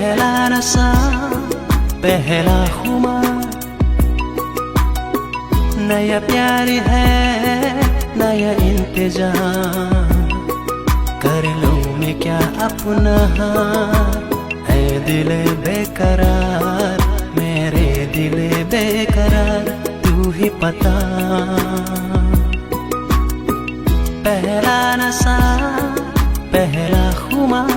पहला नशा पहला खुमार, नया प्यार है नया इंतजार, कर लूं मैं क्या अपना हार, है दिल बेकरार मेरे दिल बेकरार, तू ही पता। पहला नशा पहला खुमार,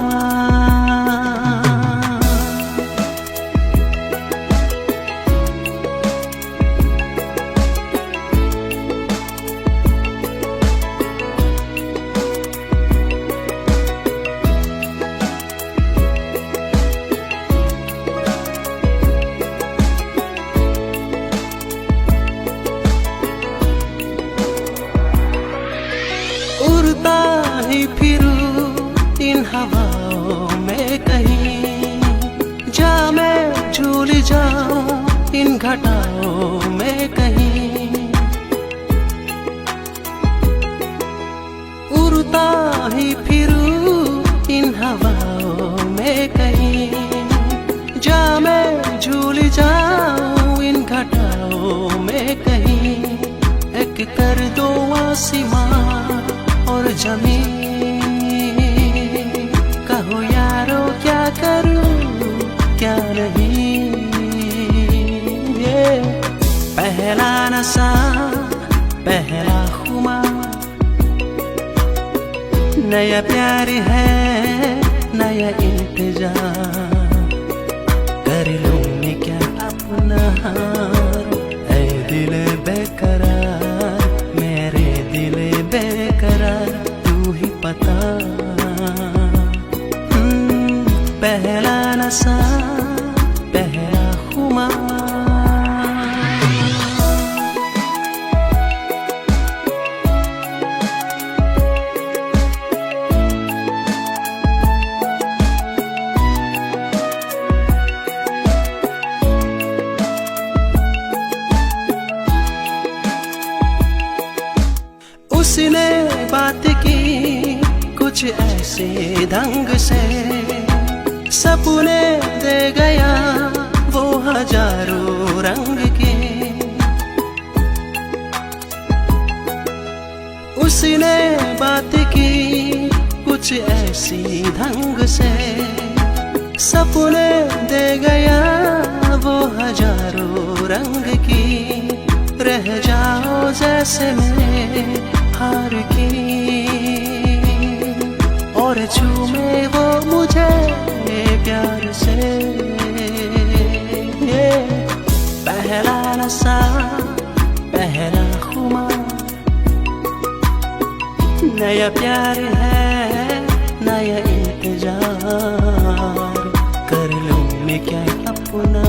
उड़ता ही फिरूं इन हवाओं में कहीं, जा मैं झूल जाऊं इन घटाओं में कहीं, उड़ता ही फिरूं इन हवाओं में कहीं, जा मैं झूल जाऊं इन घटाओं में कहीं, एक कर दो आसमां और जमीन, कहो यारो क्या करूं क्या नहीं। ये पहला नशा पहला खुमार, नया प्यार है नया इंतजार, कर लूं मैं क्या अपना हार, ऐ दिल बेकरार मेरे दिल बेकरार, तू ही पता। पहला नशा पहला खुमार, उसने बात की कुछ ऐसे ढंग से, सपने दे गया वो हजारों रंग के, उसने बात की कुछ ऐसी ढंग से, सपने दे गया वो हजारों रंग की, रह जाओ जैसे मैं हार की, और झूमे वो मुझे प्यार से। ये पहला नशा पहला खुमार, नया प्यार है नया इंतजार, कर लूं मैं क्या अपना